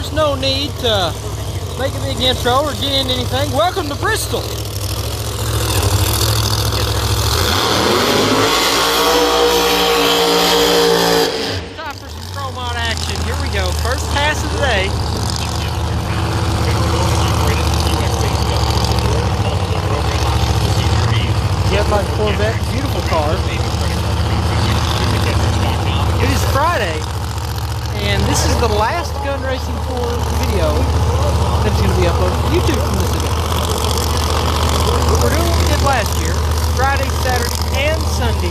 folks, no need to make a big intro or get into anything. Welcome to Bristol. Time for some Promod action. Here we go. First pass of the day. Yeah, my Corvette, beautiful car. It is Friday, and this is the last gun racing tour video that's going to be uploaded to YouTube from this event. We're doing what we did last year, Friday, Saturday, and Sunday.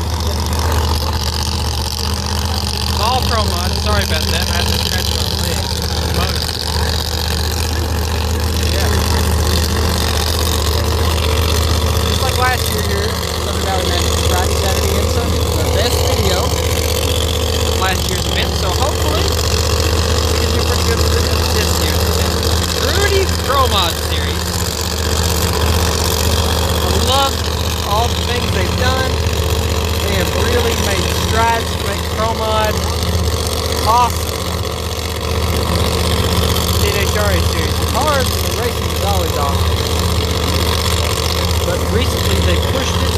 All Promod. Sorry about that. I had to scratch my leg. Just like last year here, Southern Valley Magic, Friday, Saturday, and Sunday. The best video of last year's event, so hopefully we can do pretty good with this year's event. Congruity Promod series. I love all the things they've done. They have really made strides to make Promod awesome. DHRA series. The cars and the racing is always awesome. But recently they pushed it.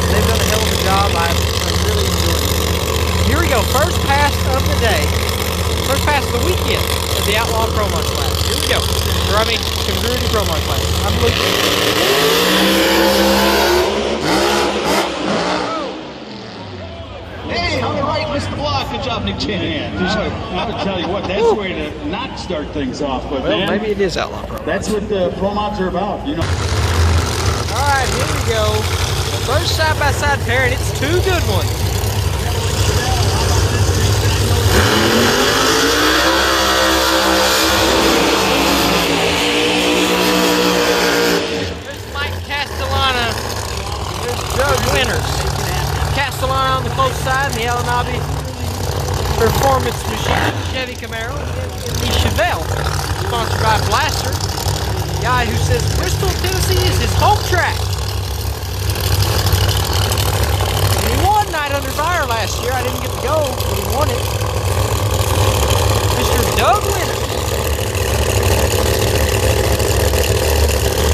They've done a hell of a job. I'm really enjoying it. Here we go. First pass of the day. First pass of the weekend of the Outlaw Promod class. Here we go. Or I mean, Congruity Promod class. I'm Luke. Hey, on the right, Mr. Block. Good job, Nick Chan. I would tell you what, that's the way to not start things off. But Well, man, maybe it is Outlaw Promod. that's what the Promods are about, you know. Alright, here we go. First side-by-side pair, and it's two good ones. There's Mike Castellana. There's Doug Winters. Castellana on the close side, and the Alanabi Performance Machine Chevy Camaro, and the Chevelle, sponsored by Blaster. The guy who says Bristol, Tennessee is his home track. He won Night Under Fire last year. I didn't get to go, but he won it. Mr. Doug Winters.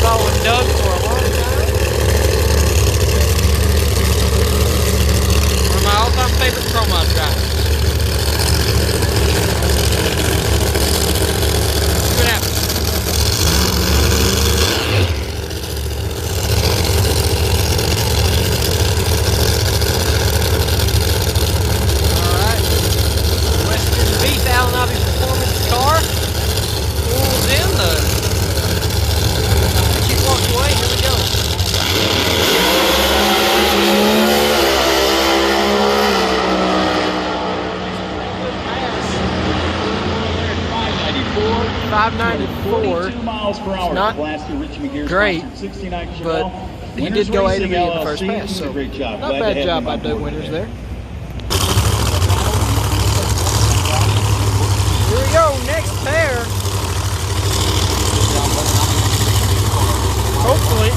Following Doug for a long time. One of my all-time favorite Promod drivers. See what happens. Alanabi Performance car pulls in the she walks away. Here we go. $594. Miles per hour. Not great, but he did go A to B in the first pass, so not a bad job by Doug Winters there. Here we go, next pair. Hopefully.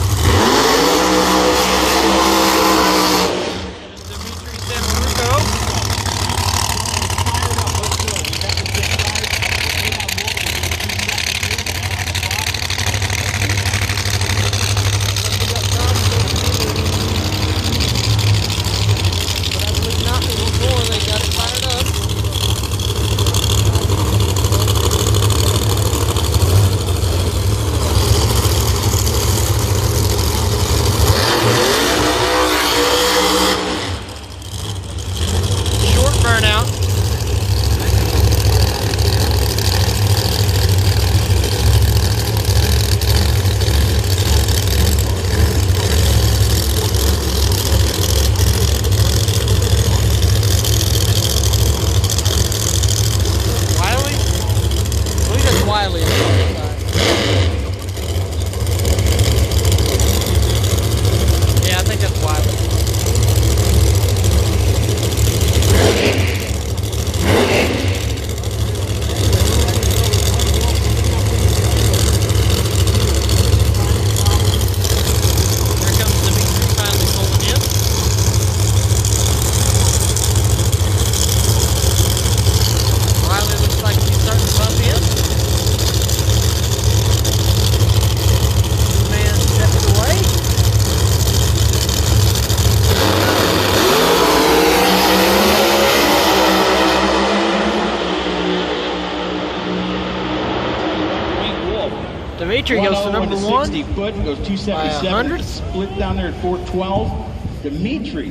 Dimitri goes to number 1. 60 foot, goes 277. 100. Split down there at 412. Dimitri.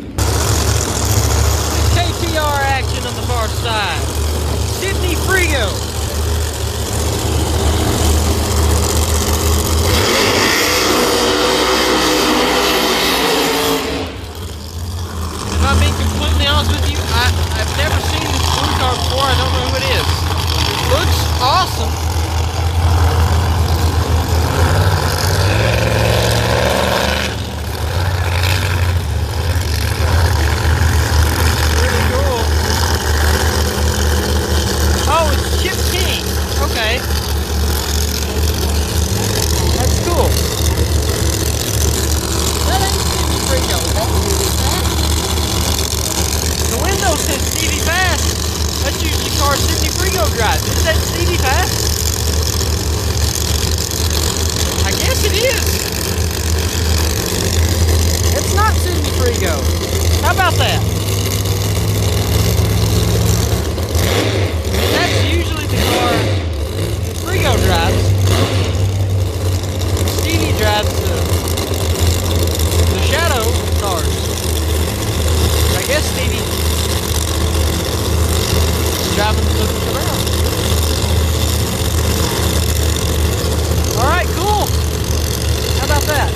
KTR action on the far side. Sydney Frigo. If I'm being completely honest with you, I've never seen this blue car before. I don't know who it is. It looks awesome. Really cool. Oh, it's Chip King. Okay. That's cool. That ain't Stevie Frigo. That's Stevie Fast. The window says Stevie Fast. That's usually car Sidney Frigo drives. Is that Stevie Fast? I guess it is. It's not Sidney Frigo. How about that? That's usually the car Frigo drives. Stevie drives the Shadow cars. I guess Stevie is driving the Camaro. Alright, cool. How about that?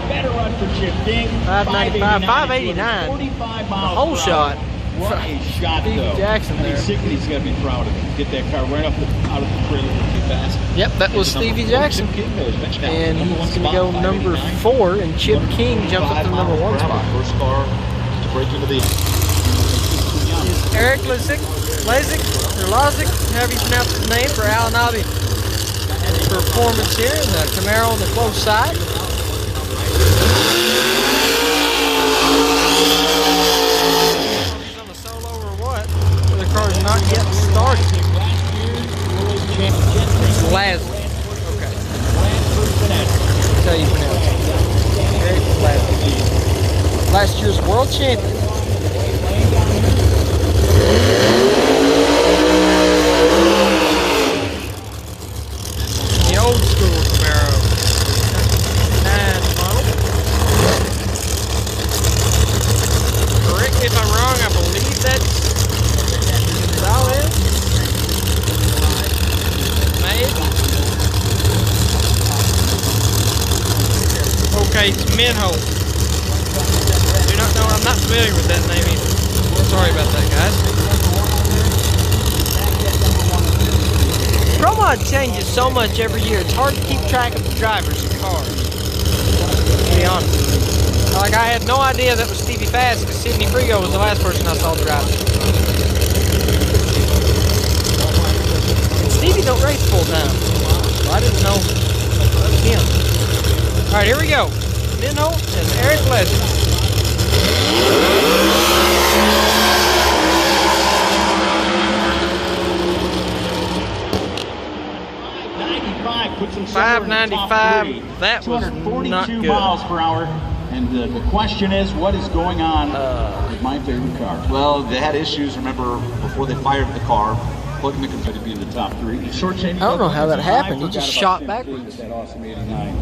Better run for Chip King. 595, 589. 45 The miles whole per shot. hour. What a shot, Stevie though. Jackson I mean, there. Sickney's got to be proud of him. Get that car right out of the trailer too fast. Yep, that was Stevie Jackson. And he's going to go number 4, and Chip King jumps up to the number 1 spot. First car to break into the... Is Eric Lazik, or Lazik, however you pronounce his name, for Alanabi performance here in the Camaro on the close side. He's on the solo or what? The car's not yet started. Lazik. Okay. That's how you pronounce it. Eric Lazik. Last year's world champion. The old school Camaro. 9 model. Correct me if I'm wrong, I believe that's Gonzalez. Maybe. Okay, it's Minho. Do not know, I'm not familiar with that name either. Sorry about that, guys. Promod changes so much every year, it's hard to keep track of the drivers and cars. To be honest. Like, I had no idea that was Stevie Fast because Sidney Frigo was the last person I saw driving. And Stevie don't race full time. So I didn't know that was him. Alright, here we go. Minho and Eric Leslie. 595. That was not good. miles per hour. And the question is, what is going on with my favorite car? Well, they had issues, remember, before they fired the car, plugging the computer To be in the top 3. Short chain. I don't know how that happened. He just shot backwards. That awesome 89.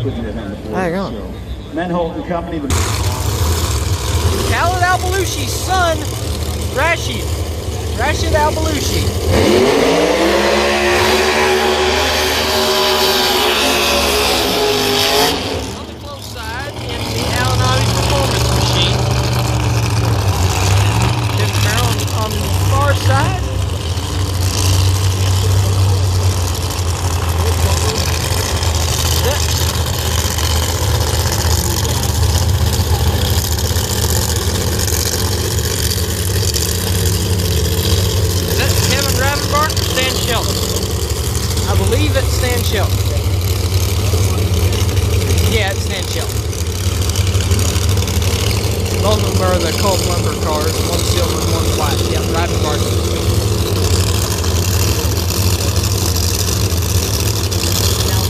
Putting it on the board. Hang on. So, Menholt and Company. Khaled Al-Balushi's son, Rashid Al-Balushi. On the close side in the Alanabi performance machine. Tim Camaro on the far side. Stan Shelton. I believe it's Stan Shelton. Yeah, it's Stan Shelton. Both of them are the Cole Lumber cars, one silver and one white. Yeah, driving cars. Now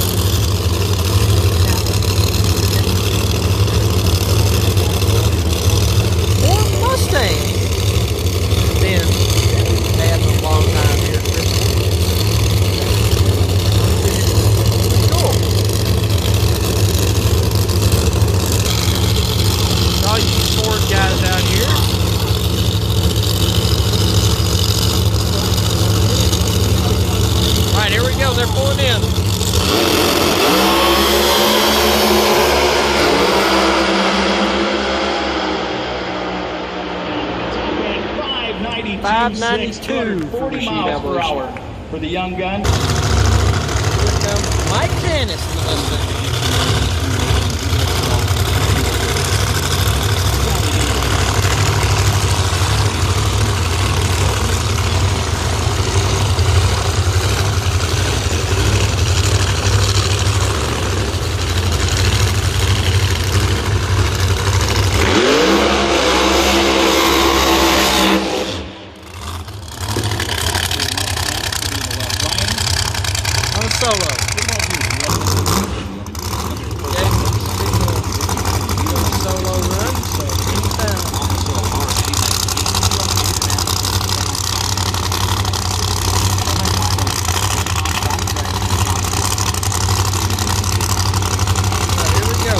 they're pulling in. $592 for 40 miles per hour for the young gun. Here comes Mike Dennis in the Mustang. Solo. Solo run, so anytime. Alright, here we go.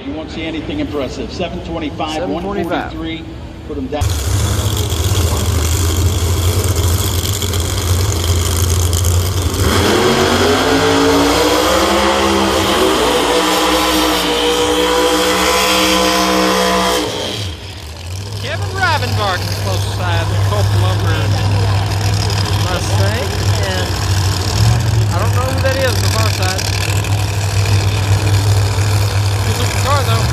You won't see anything impressive. 725, 143. Put them down. Kevin Rivenbark is close beside the Colt Lumber Mustang, and I don't know who that is on the far side. Good looking car though.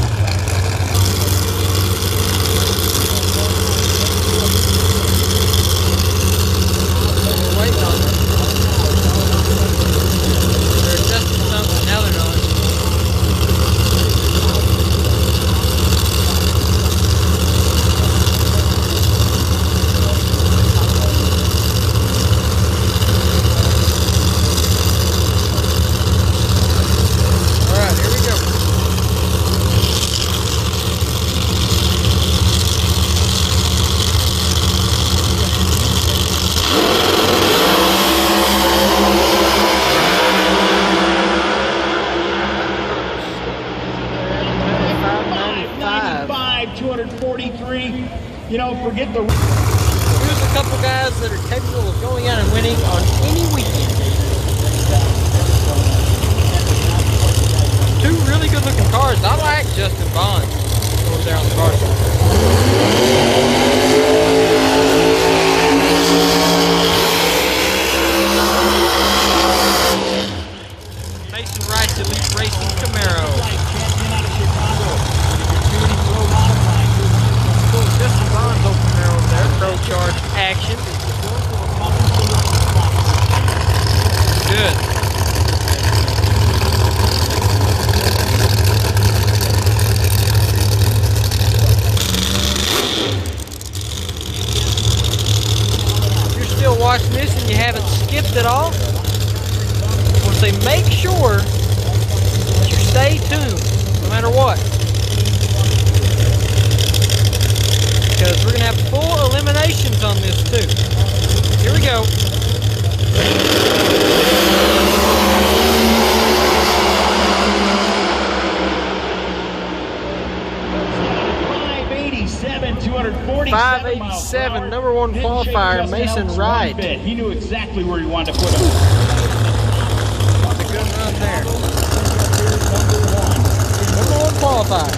We're waiting on it. They're adjusting something, now they're not. Alright, here we go. $595. 243. You know, forget the. Here's a couple guys that are capable of going out and winning on any weekend. Two really good looking cars. I like Justin Bond over there on the car Mason Wright's Elite Racing Camaro. Justin Bond's old Camaro over there. Pro Charge action. Good. If you're still watching this and you haven't skipped at all, I want to say make sure that you stay tuned no matter what. Because we're going to have full eliminations on this too. Here we go. 587, number one qualifier, Mason Wright. He knew exactly where he wanted to put him. That's a good run there. Number one qualifier.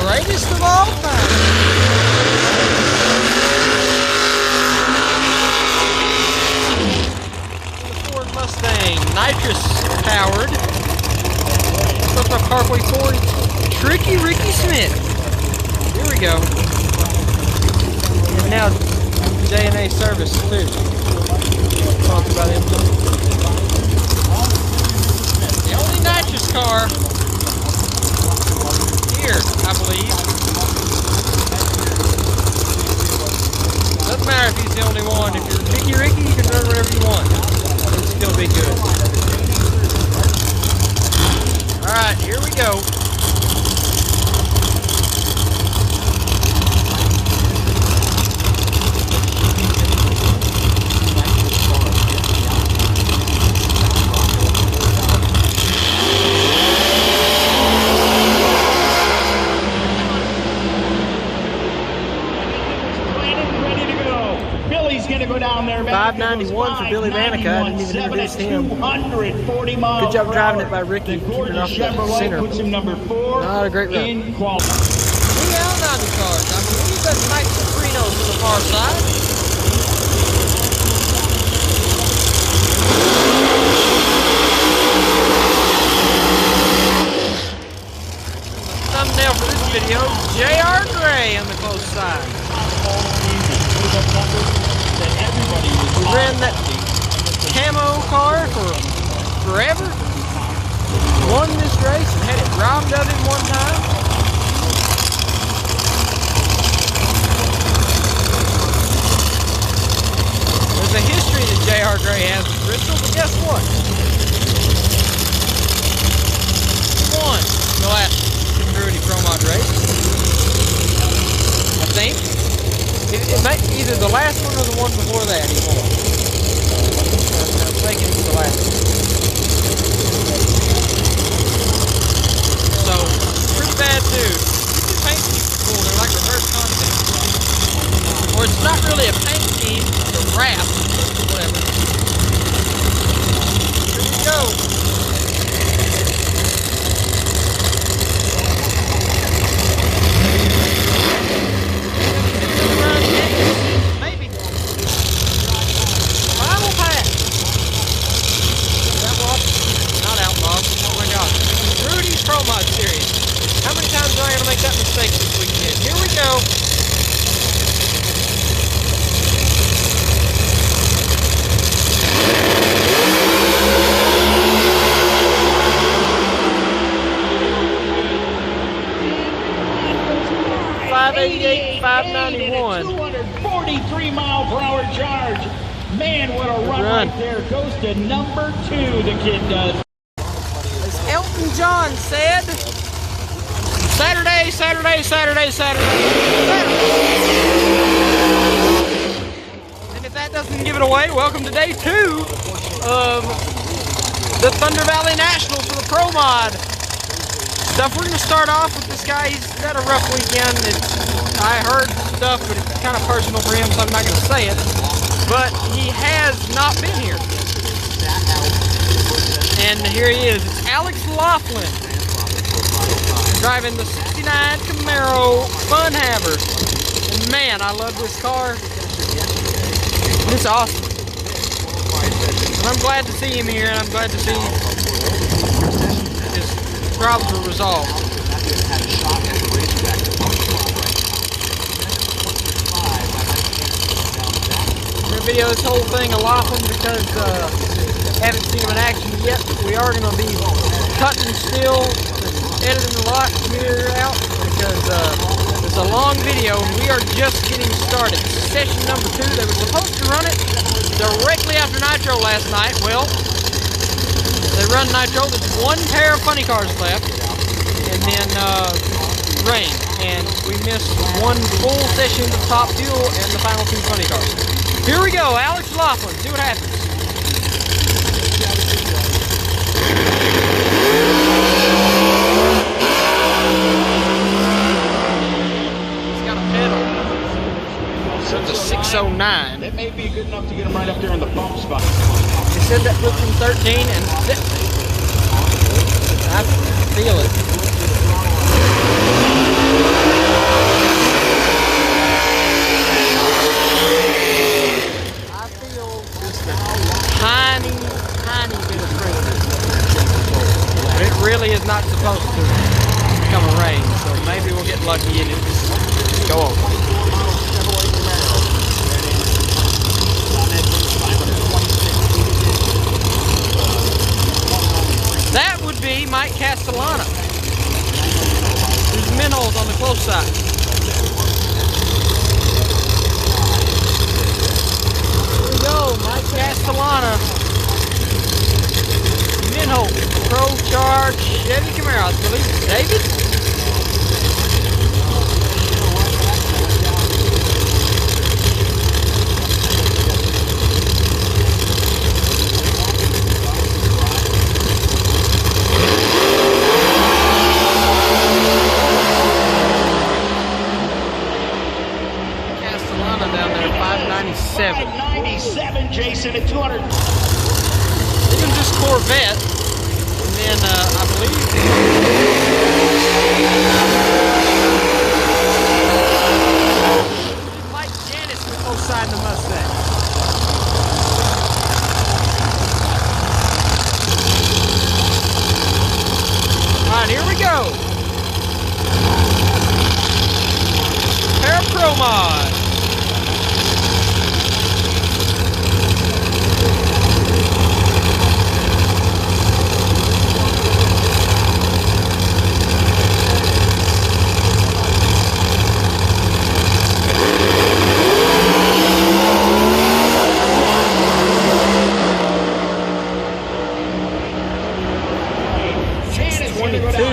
Greatest of all time. The Ford Mustang, nitrous powered. Built by Parkway Ford, Tricky Ricky Smith. Here we go. And now J&A service too. Sponsored by them. go. Going to go down there. 591 for Billy Vanica. I didn't even introduce him. 240 miles. Good job driving it by Ricky. Keeping it off the center. Puts him number 4. Not a great run. In quality. The L90 cars. I believe that's Mike Soprino to the far side. Thumbnail for this video, J.R. Gray on the close side. We ran that camo car for forever. Won this race and had it robbed of him one time. There's a history that J.R. Gray has with Bristol, but guess what? He won the last Congruity Promod race. I think. It might be either the last one or the one before that he won. I'm thinking it's the last one. So, pretty bad dude. These paint schemes are cool. They're like reverse content. Or it's not really a paint scheme, it's a wrap. Whatever. Here we go. Promod series. How many times am I going to make that mistake this weekend? Here we go. .588, 591. 243 mile per hour charge. Man, what a run right there. Goes to number 2, the kid does. Elton John said, Saturday, Saturday, Saturday, Saturday, Saturday. And if that doesn't give it away, welcome to day 2 of the Thunder Valley Nationals for the Pro Mod stuff. We're going to start off with this guy. He's had a rough weekend. I heard stuff, but it's kind of personal for him, so I'm not going to say it. But he has not been here. And here he is. It's Alex Laughlin driving the 69 Camaro Funhaver. And man, I love this car. It's awesome. And I'm glad to see him here, and I'm glad to see his problems are resolved. I'm going to video this whole thing of Laughlin because haven't seen him in action yet, but we are going to be cutting still and editing a lot here out because it's a long video and we are just getting started. Session number 2, they were supposed to run it directly after Nitro last night. Well, they run Nitro, there's 1 pair of funny cars left, and then rain, and we missed 1 full session of Top Fuel and the final 2 funny cars. Here we go, Alex Laughlin, see what happens. He's got a pedal. So it's a 609. That may be good enough to get him right up there in the bump spot. They said that puts him 13, and I feel it. I feel just a tiny bit of pressure. But it really is not supposed to become a rain, so maybe we'll get lucky and it just go over. That would be Mike Castellana. There's minholes on the close side. Here we go, Mike Castellana. Minhole. Pro Charge Chevy Camaro. I believe it's David. Down there, 597. 597, Jason, at 200. Even just Corvette. And then, I believe. Like Janice with both sides of the Mustang. Alright, here we go. Congruity Promod.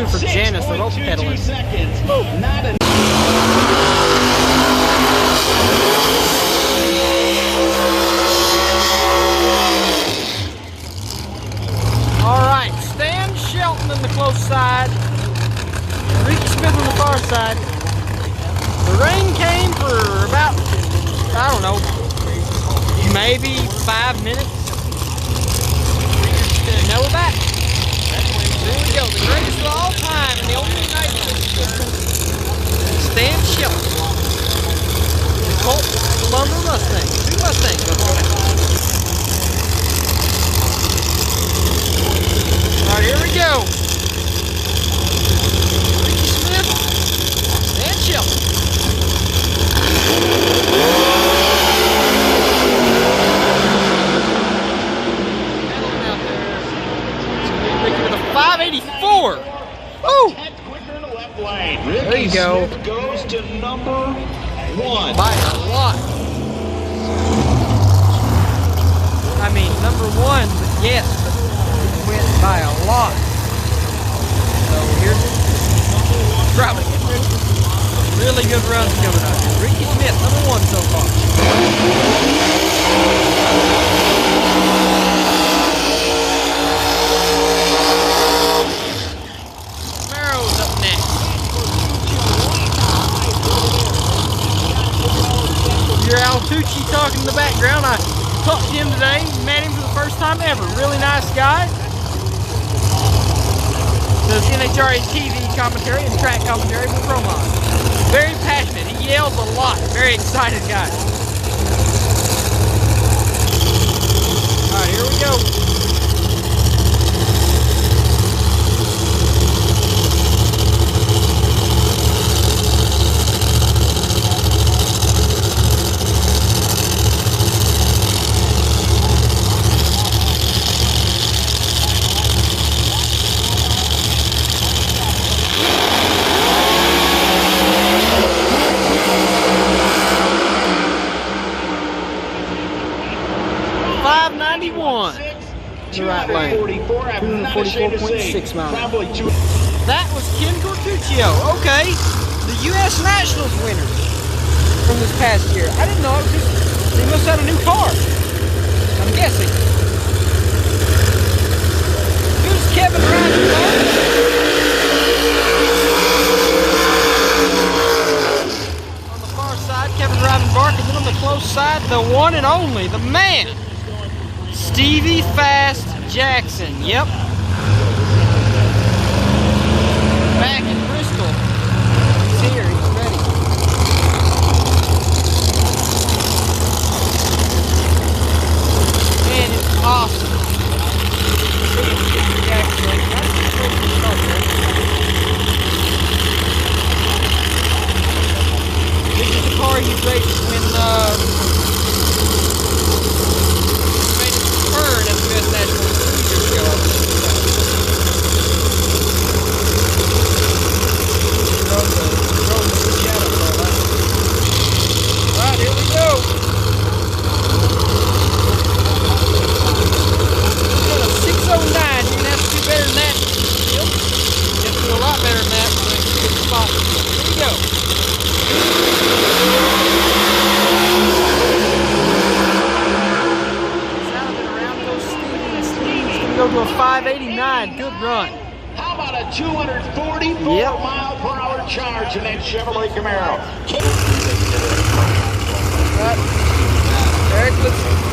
For Janice, the rope pedaling. Alright, Stan Shelton on the close side, Ricky Smith on the far side. The rain came for about, I don't know, maybe 5 minutes. Didn't know that. There we go, the greatest of all time in the old United States. Stan Shelton. The Colt Lumber Mustang. 2 Mustangs up there. Alright, here we go. Ricky Smith. Stan Shelton. With a 584. Oh! There you go. Goes to number 1. By a lot. I mean, number 1, but yes, but it went by a lot. So here's probably really good runs coming out here. Ricky Smith, number 1 so far. Your Al Tucci talking in the background. I talked to him today, met him for the first time ever. Really nice guy. Does NHRA TV commentary and track commentary with Promod. Very passionate. He yells a lot. Very excited guy. Alright, here we go. The right lane. 244.6 miles. That was Ken Cortuccio. Okay, the U.S. Nationals winner from this past year. I didn't know it was just, he must have a new car. I'm guessing. Here's Kevin Ryan. On the far side, Kevin Rivenbark, and then on the close side, the one and only, the man, Stevie Fast Jackson. Yep. Back in Bristol. He's here. He's ready. Man, it's awesome. Stevie Jackson. This is the car you raced when at the U.S. National 2 years ago. go to a 589. Good run. How about a 244 mile per hour charge in that Chevrolet Camaro? Right. Eric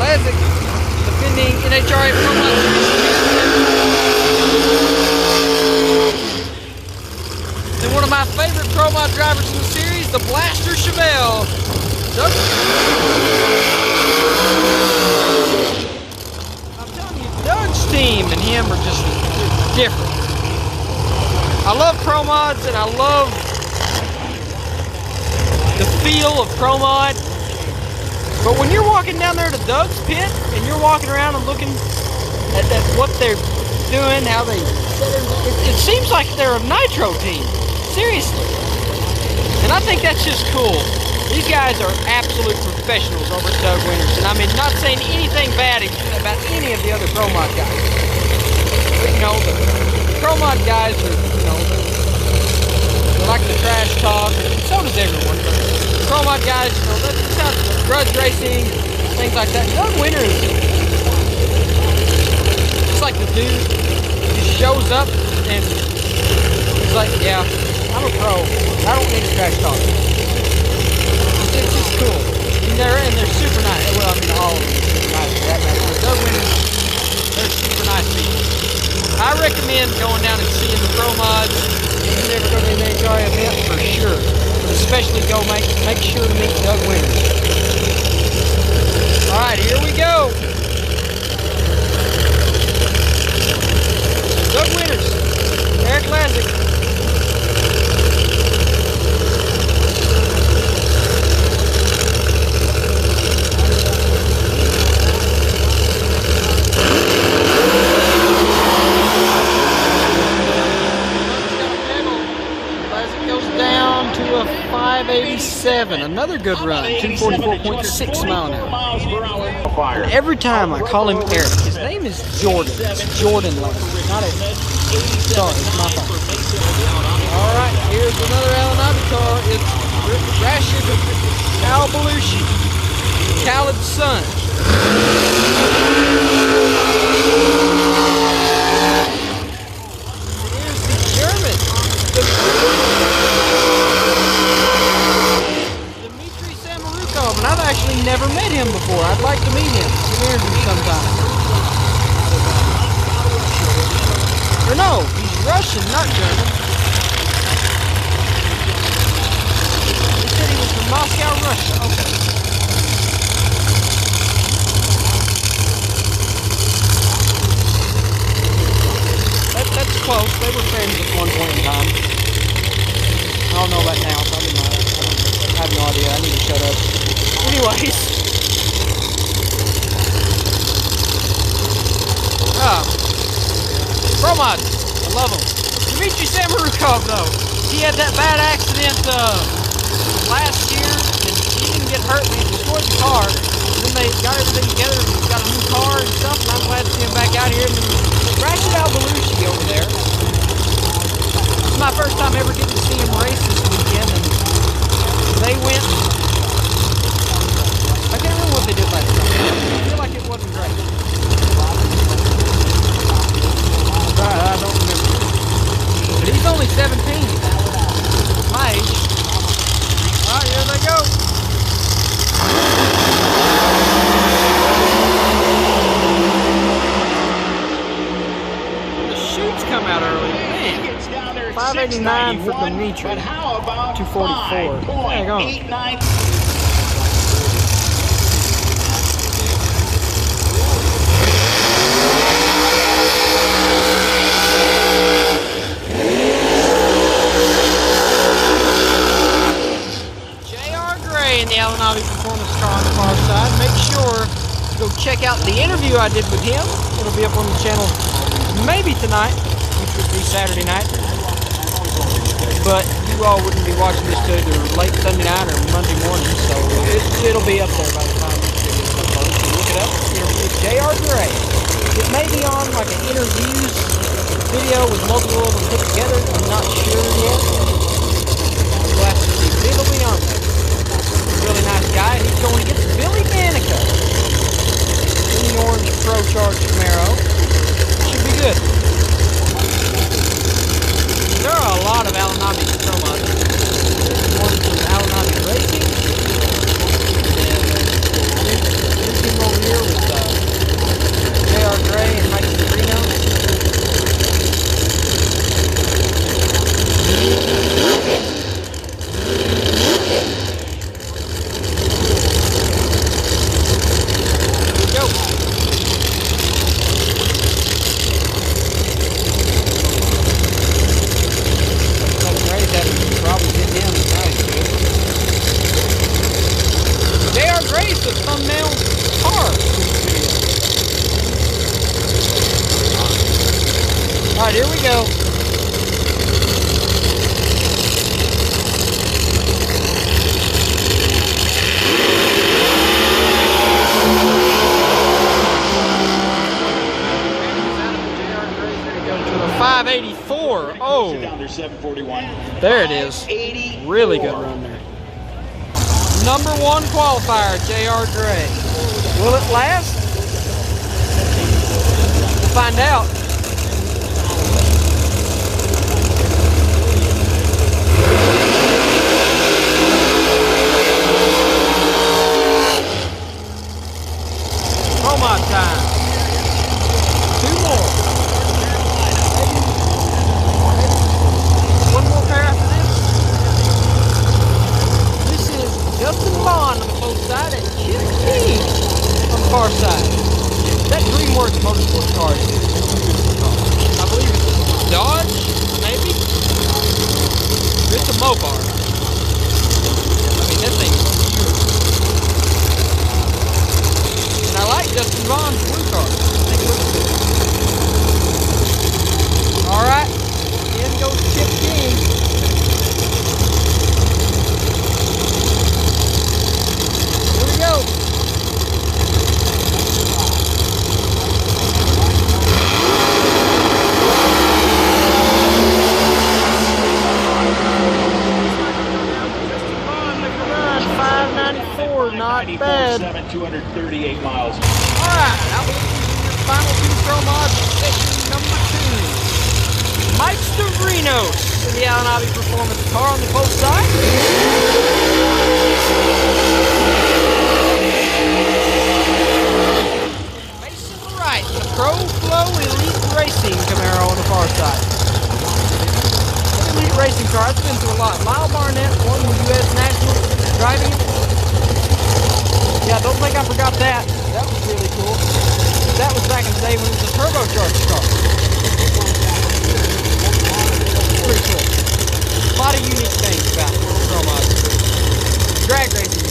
Classic, defending NHRA Promod. And one of my favorite Promod drivers in the series, the Blaster Chevelle. I'm telling you, Doug's team and him are just different. I love Promods and I love the feel of Promod. But when you're walking down there to Doug's pit and you're walking around and looking at what they're doing, how they, it seems like they're a nitro team. Seriously. And I think that's just cool. These guys are absolute professionals over at Doug Winters. And I mean, not saying anything bad about any of the other Promod guys. But, you know, the Promod guys are, you know, they like the trash talk, and so does everyone. But the Promod guys, you know, that's how grudge racing, things like that. Doug Winters, it's like the dude just shows up and he's like, yeah, I'm a pro. I don't need trash talk. It's just cool. And they're super nice. Well, I mean, all of them are super nice for that matter. But Doug Winters, they're super nice people. I recommend going down and seeing the Promods. If you never go to an NHRA event, for sure. But especially go make sure to meet Doug Winters. All right, here we go. Doug Winters, Eric Lazick. To a 587, another good run, 244.6 mile an hour. And every time I call him Eric, his name is Jordan. It's Jordan Lane, not a. Sorry, it's my fault. All right, here's another Alanabi car. It's Rashid Al Belushi, Khaled's son. Here's the German. And I've actually never met him before. I'd like to meet him. Interview sometime. Or no, he's Russian, not German. He said he was from Moscow, Russia. Okay. That's close. They were friends at one point in time. I don't know about now, probably not. I have no idea. I need to shut up. Anyways. Promod. I love him. Dmitry Samorukov, though. He had that bad accident last year, and he didn't get hurt, but he destroyed the car. And then they got everything together, and he's got a new car and stuff, and I'm glad to see him back out here. And then Rashid Al Belushi over there. This is my first time ever getting to see him race this weekend, and they went. I can't remember what they did last time. I feel like it wasn't great. I don't remember. But he's only 17. My age. Alright, here they go. The chutes come out early. Man. 589 for Dimitri. 244. There you go. In the Alanabi Performance Car on the far side. Make sure to go check out the interview I did with him. It'll be up on the channel maybe tonight, which would be Saturday night. But you all wouldn't be watching this till either late Sunday night or Monday morning, so it'll be up there by the time this video is uploaded. So look it up. Interview with J.R. Gray. It may be on like an interviews video with multiple of them put together. I'm not sure yet. We'll have to see. But it'll be on there. Really nice guy. He's going against Billy Manica in the orange Pro Charge Camaro. Should All right, here we go. To a 584. Oh, there it is. Really good run there. Number 1 qualifier, J.R. Gray. Will it last? We'll find out. Promod time. 2 more. One more pair after this. This is Justin Bond on the close side and Chip King on the far side. That DreamWorks Motorsports car is I believe it's Dodge, maybe? It's a Mopar. I mean, that thing is beautiful. And I like Justin Bond's blue car. I think it looks good. Alright, in goes Chip King. Here we go. Justin Bond making a run, 594, not bad. 238 miles. Alright, I believe your final 2 Promod session number 2. Mike Stavrinos in the Allen Abbey Performance car on the close side. Facing the right, the Pro Flow Elite Racing Camaro on the far side. Elite Racing car, it's been through a lot. Lyle Barnett won the U.S. National driving it. Yeah, don't think I forgot that. That was really cool. That was back in the day when it was a turbocharged car. Pretty cool. A lot of unique things about Promod. Drag racing.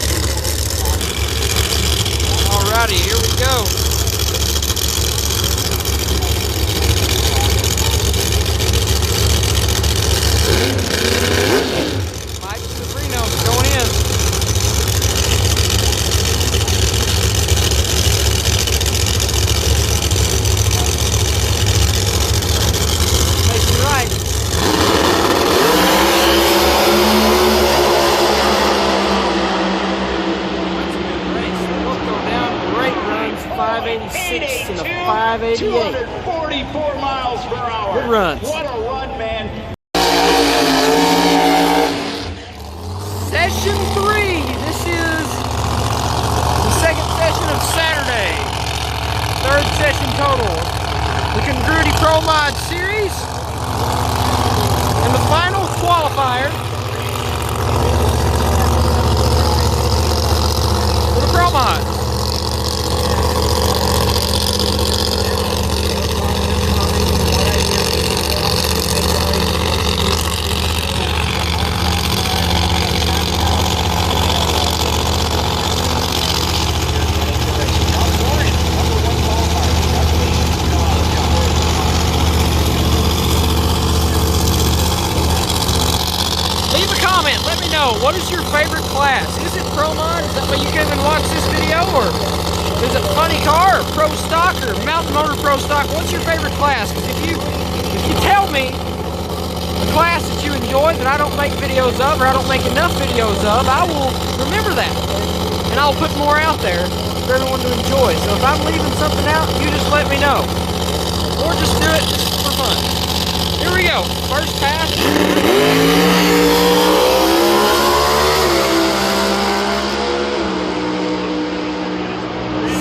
Alrighty, here we go. Mike Sabrino going in. Right. Both go down. Great runs. 586 and a 588. 244 miles per hour. Good runs. What a run, man. Session 3. This is the second session of Saturday. Third session total. The Congruity Promod series. And the final qualifier for the Promod. Leave a comment, let me know, what is your favorite class? Is it Promod? Is that why you came and watched this video? Or is it funny car, or pro stock, or mountain motor pro stock? What's your favorite class? Because if you tell me a class that you enjoy that I don't make videos of, or I don't make enough videos of, I will remember that. And I'll put more out there for everyone to enjoy. So if I'm leaving something out, you just let me know. Or just do it for fun. Here we go, first pass.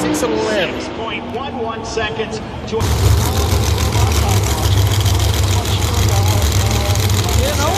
6.11 seconds to... You know?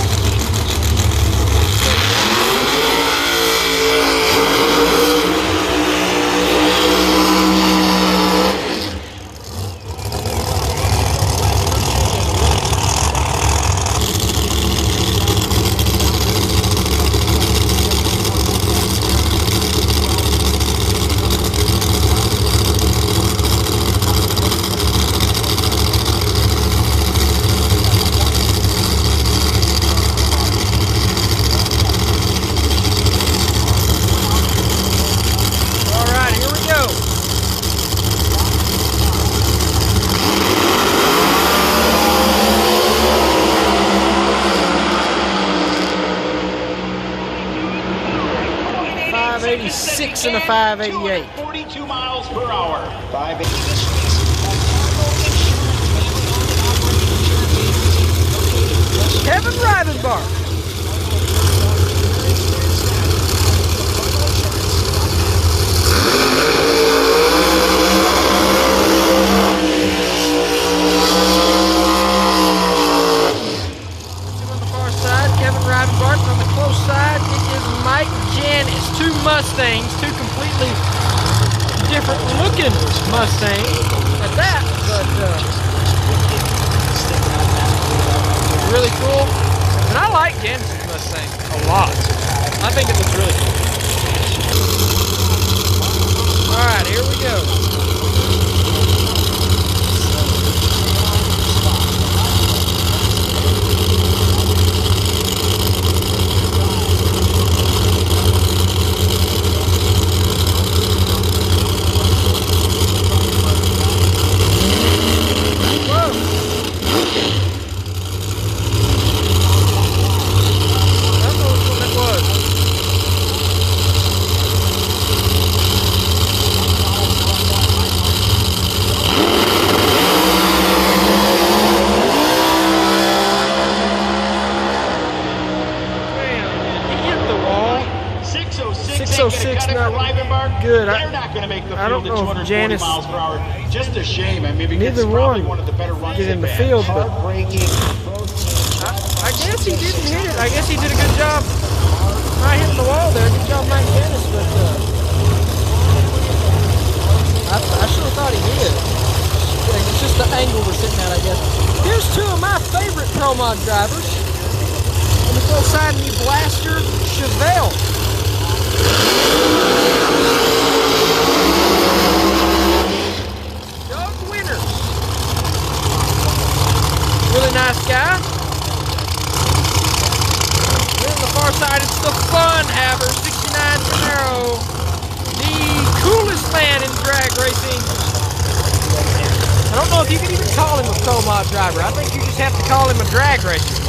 586 and a 588. 42 miles per hour. 580. Kevin Rivenbark. On the far side, Kevin Rivenbark. On the close side, it is Mike Janis. Two Mustangs, two completely different looking Mustangs at that, but really cool. And I like Janis's Mustang a lot. I think it looks really cool. Alright, here we go. Good. They're not going to make the I don't field know at if 240 Janis, miles per hour. Just a shame. I mean, because neither it's probably one one of the better runs get in the they've field, had. but I guess he didn't hit it. I guess he did a good job not hitting the wall there. Good job, Mike Janis, but I sure thought he did. It's just the angle we're sitting at, I guess. Here's two of my favorite Promod drivers. On the close side, me Blaster Chevelle. Doug Winters. Really nice guy. Then on the far side, it's the Fun Haver 69 Camaro. The coolest man in drag racing. I don't know if you can even call him a Promod driver. I think you just have to call him a drag racer.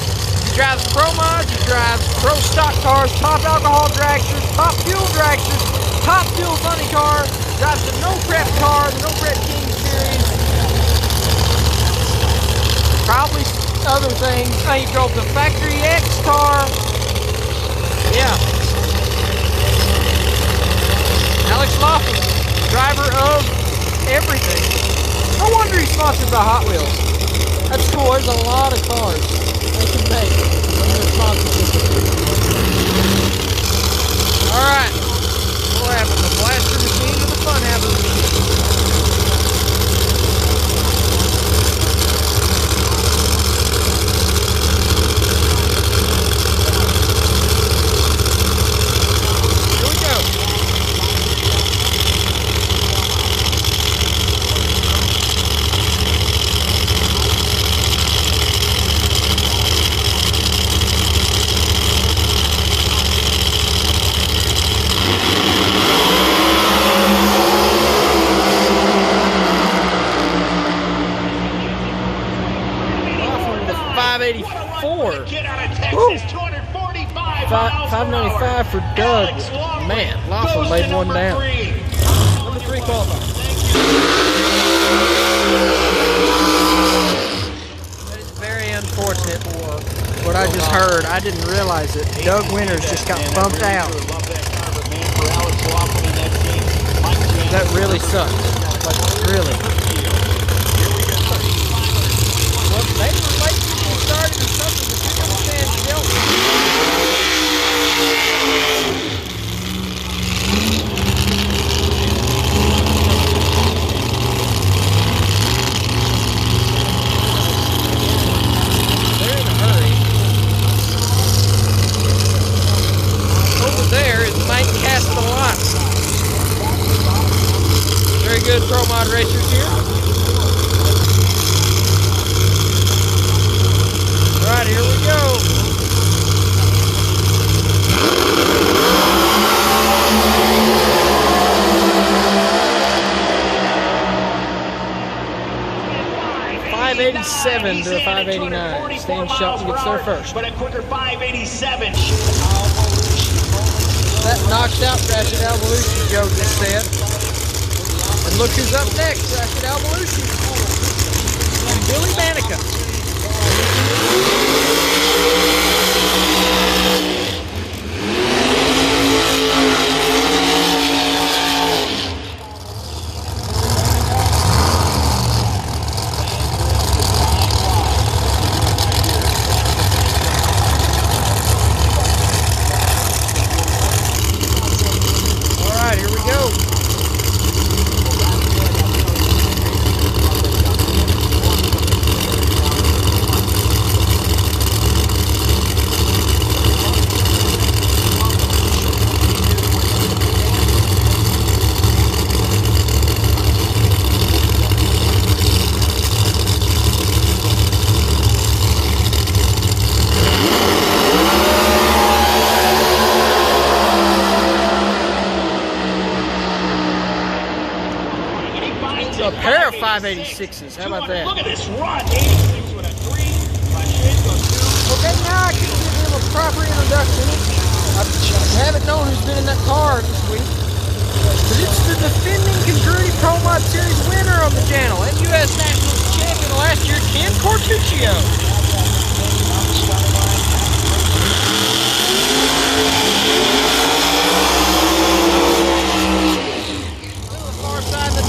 He drives Pro Mods, he drives Pro stock cars, top alcohol dragsters, top fuel dragsters, top fuel funny car, drives the No Prep car, the No Prep King Series. Probably other things. He drove the Factory X car. Yeah. Alex Laughlin, driver of everything. No wonder he's sponsored by Hot Wheels. That's cool. There's a lot of cars they can make from their sponsorship. Alright. We'll have the Blaster machine and the Fun Haver machine. Here we go. Kid out of Texas, 245 miles 595 for Doug. Man, Laughlin laid one down. Number 3 qualifier. That is very unfortunate for what I just heard. I didn't realize it. Doug Winters just got bumped out. That really sucks. Like, really. Well, they were late getting started or something, but you understand still. They're in a hurry. Over there is Mike Castellano. Very good Promod racers here. All right, here we go. .587 to a .589. Stan Shelton gets there first. But a quicker 587. That knocks out Ratchet Albalucci, Joe just said. And look who's up next, Ratchet Albalucci. And Billy Manica. A pair of 586s. How about that? Look at this run. 86 with a 3. Okay, now I can give him a proper introduction. I haven't known who's been in that car this week. But it's the defending Congruity Promod Series winner on the channel and U.S. National Champion last year, Ken Cortuccio.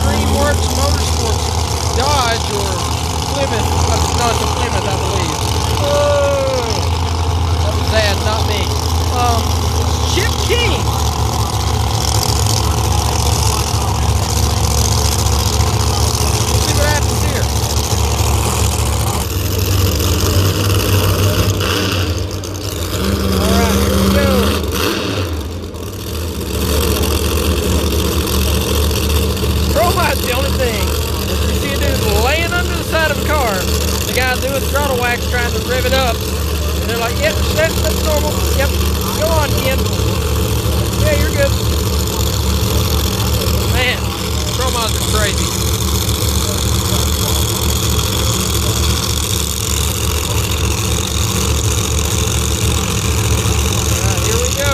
DreamWorks Motorsports Dodge or Plymouth. No, it's a Plymouth, I believe. Oh, that was Zad, not me. Chip King. Let's see what happens here. All right, here we go. Promod's the only thing. You see a dude laying under the side of a car. The guy doing throttle wax trying to rev it up. And they're like, yep, that's normal. Yep, go on, Ken. Yeah, you're good. Man, Promod's are crazy. All right, here we go.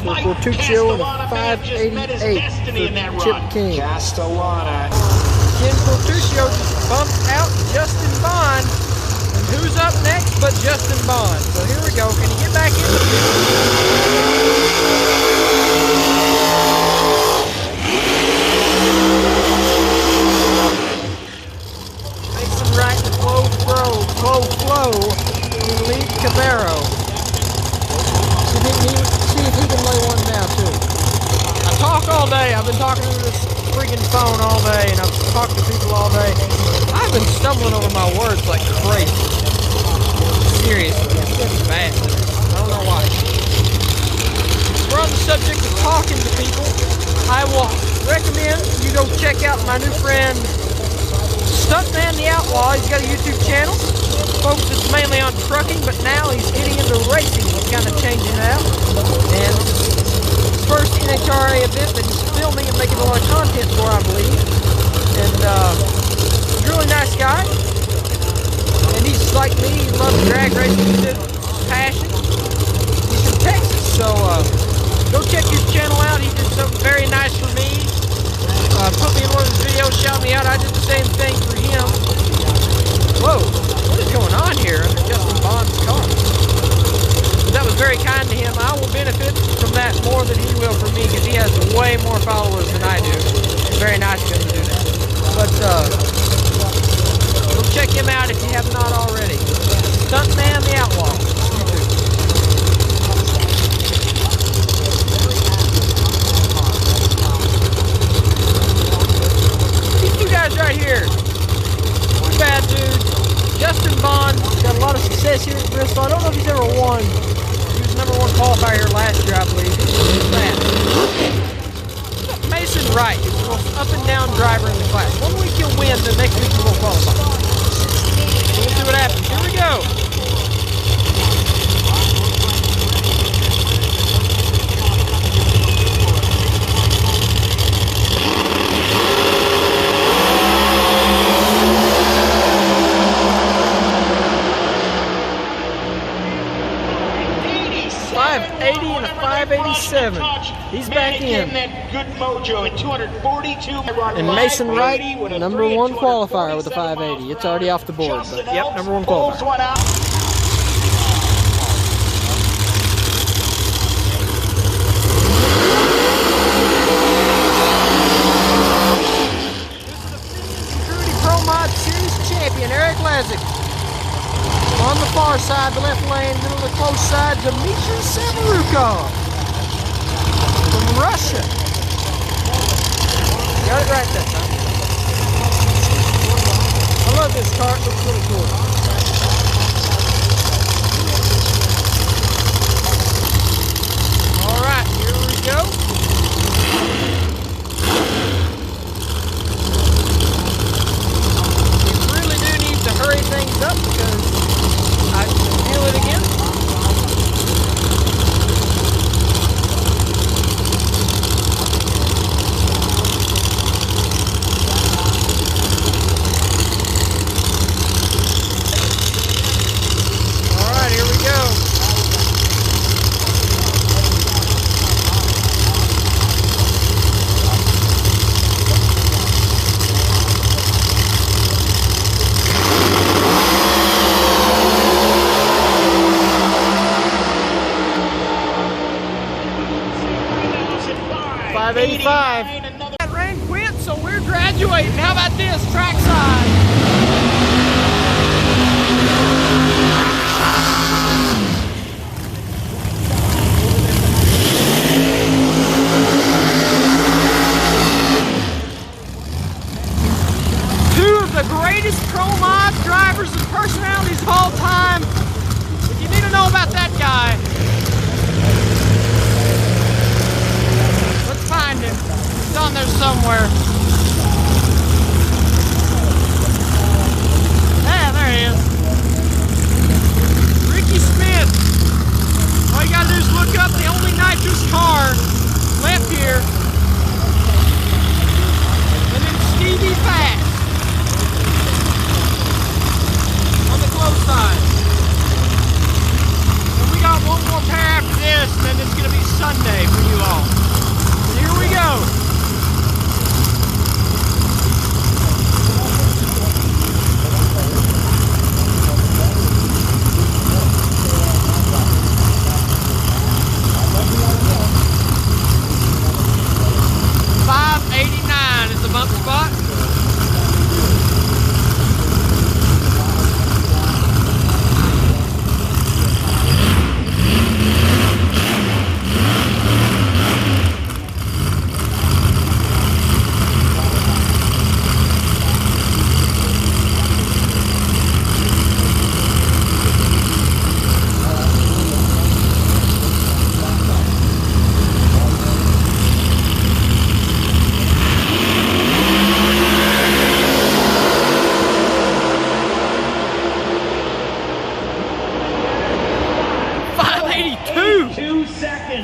For Cortuccio and a 588 for Chip King. Ken Cortuccio just bumped out Justin Bond. And who's up next but Justin Bond? So here we go. Can he get back in the Mason right to Flow, Elite Camaro. See if he can lay one down too. I talk all day. I've been talking to this freaking phone all day, and I've talked to people all day. I've been stumbling over my words like crazy. Seriously, it's bad. I don't know why. We're on the subject of talking to people. I will recommend you go check out my new friend Stuntman the Outlaw. He's got a YouTube channel. Focuses mainly on trucking, but now he's getting into racing. He's kind of changing out. And his first NHRA event that he's filming and making a lot of content for, I believe. And he's a really nice guy. And he's like me. He loves drag racing. He's a passion. He's from Texas, so go check his channel out. He did something very nice for me. Put me in one of his videos, shout me out. I did the same thing for him. Whoa, what is going on here under Justin Bond's car? But that was very kind to him. I will benefit from that more than he will from me because he has way more followers than I do. It's very nice of him to do that. But go check him out if you have not already. Stuntman the Outlaw. YouTube. These two guys right here. Bad dude. Justin Bond got a lot of success here at Bristol. I don't know if he's ever won. He was #1 qualifier here last year, I believe. Look at that. Mason Wright is the most up and down driver in the class. 1 week he'll win, the next week he won't qualify. So we'll see what happens. Here we go. .580 and a .587. He's back in. And Mason Wright, number 1 qualifier with a .580. It's already off the board, but yep, number 1 qualifier. Congruity Promod Series champion, Eric Lazik. On the far side, the left lane, middle of the close side, Dmitry Samarukov from Russia. Got it right that time. I love this car, it looks really cool. All right, here we go. We really do need to hurry things up because I can feel it again. All right, here we go. .585. That rain quit, so we're graduating. How about this, trackside? Two of the greatest Promod drivers and personalities of all time. If you need to know about that guy, find him. He's on there somewhere. Yeah, there he is. Ricky Smith. All you gotta do is look up the only nitrous car left here. And then Stevie Fast on the close side. And we got one more pair after this, and then it's gonna be Sunday for you all. Here we go. .589 is the bump spot.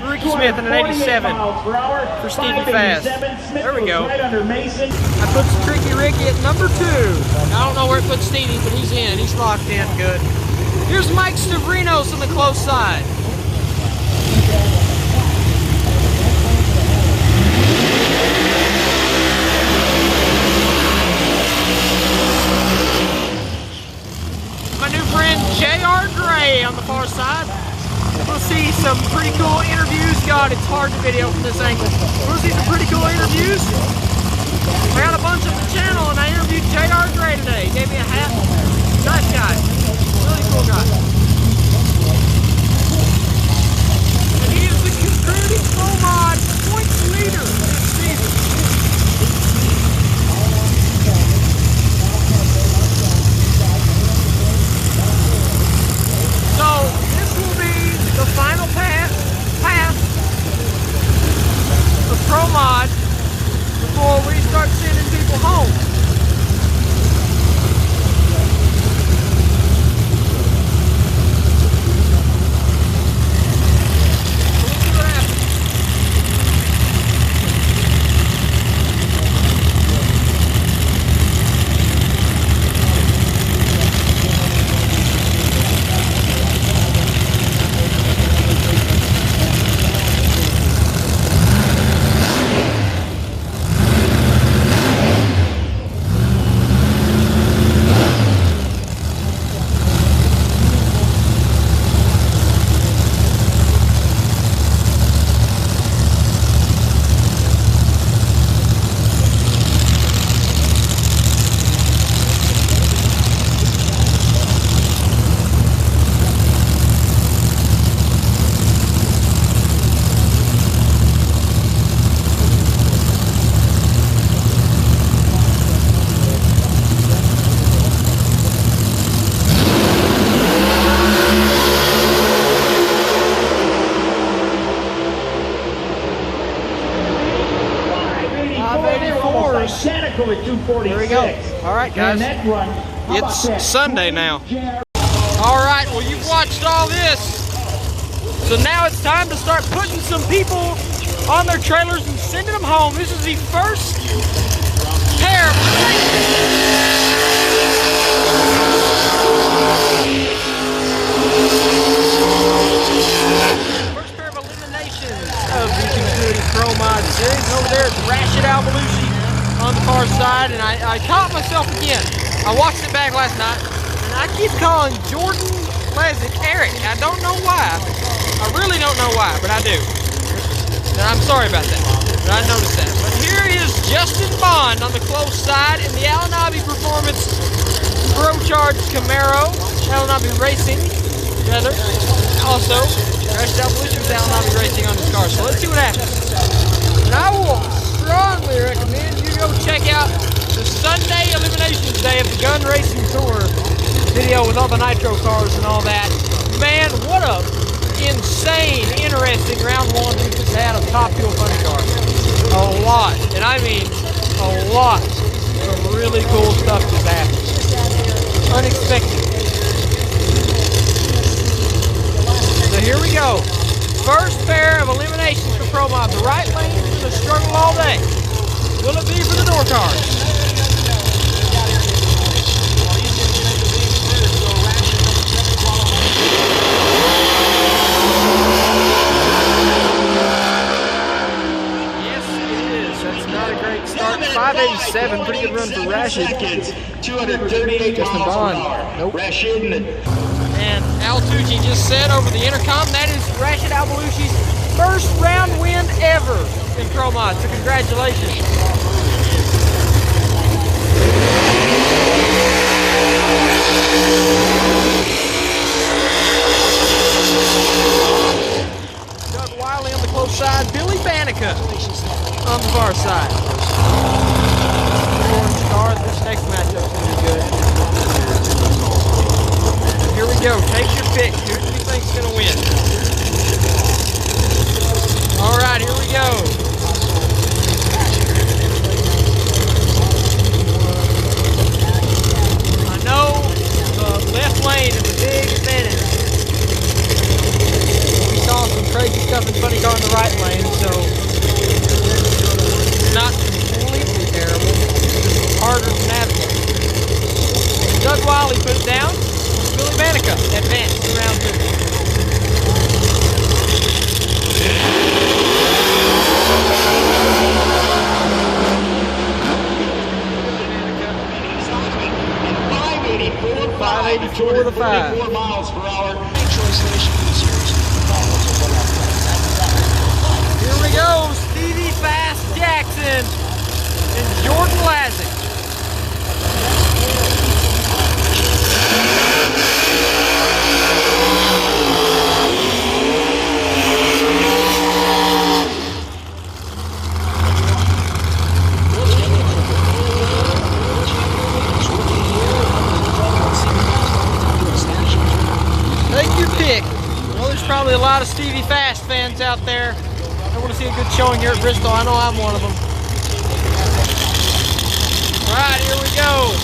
Ricky Smith and an 87 for Stevie Fast. There we go. I put Tricky Ricky at number 2. I don't know where it puts Stevie, but he's in. He's locked in good. Here's Mike Stavrinos on the close side. My new friend J.R. Gray on the far side. We'll see some pretty cool interviews. God, it's hard to video from this angle. We'll see some pretty cool interviews. I got a bunch on the channel, and I interviewed J.R. Gray today. He gave me a hat. Nice guy. Really cool guy. And he is the Congruity Promod points leader this season. So, this will be the final pass of Promod Michael at 246. There we go. All right, guys. And that run, how about It's that? Sunday now. All right, well, you've watched all this. So now it's time to start putting some people on their trailers and sending them home. This is the first pair of eliminations of the Congruity Promod series. And over there, it's Rashid Al-Malushi on the far side, and I caught myself again. I watched it back last night, and I keep calling Jordan Lezick Eric. I don't know why. I really don't know why, but I do. And I'm sorry about that, but I noticed that. But here is Justin Bond on the close side in the Al-Nabi Performance Pro Charge Camaro. Al-Nabi Racing, rather. Also, Rashid Al-Malushi with Al-Nabi Racing on his car. So let's see what happens. And I will strongly recommend you go check out the Sunday Eliminations Day of the Gun Racing Tour video with all the nitro cars and all that. Man, what a insane, interesting round one we just had of Top Fuel Funny Car. A lot, and I mean a lot of really cool stuff just happened. Unexpected. So here we go. First pair of eliminations for Promod. The right lane's been a struggle all day. Will it be for the door cars? Yes, it is. That's not a great start. 587, pretty good run for Rashid. 238 Justin miles per Bond. hour. Nope. Rashid And Al-Tucci just said over the intercom that is Rashid Al-Malushi's first round win ever in Promod. So congratulations. Doug Wiley on the close side. Billy Banica on the far side. Orange car. This next matchup is going to be good. Here we go. Take your pick. Who do you think's going to win? All right, here we go. I know the left lane is a big advantage. We saw some crazy stuff in Funny Car in the right lane, so it's not completely terrible. It's just harder to navigate. Doug Wiley put it down. Billy Banica advanced to round two. .584 to 5. miles per hour. Here we go, Stevie Fast Jackson and Jordan Lezick. Take your pick. Well, there's probably a lot of Stevie Fast fans out there. I want to see a good showing here at Bristol. I know I'm one of them. All right, here we go.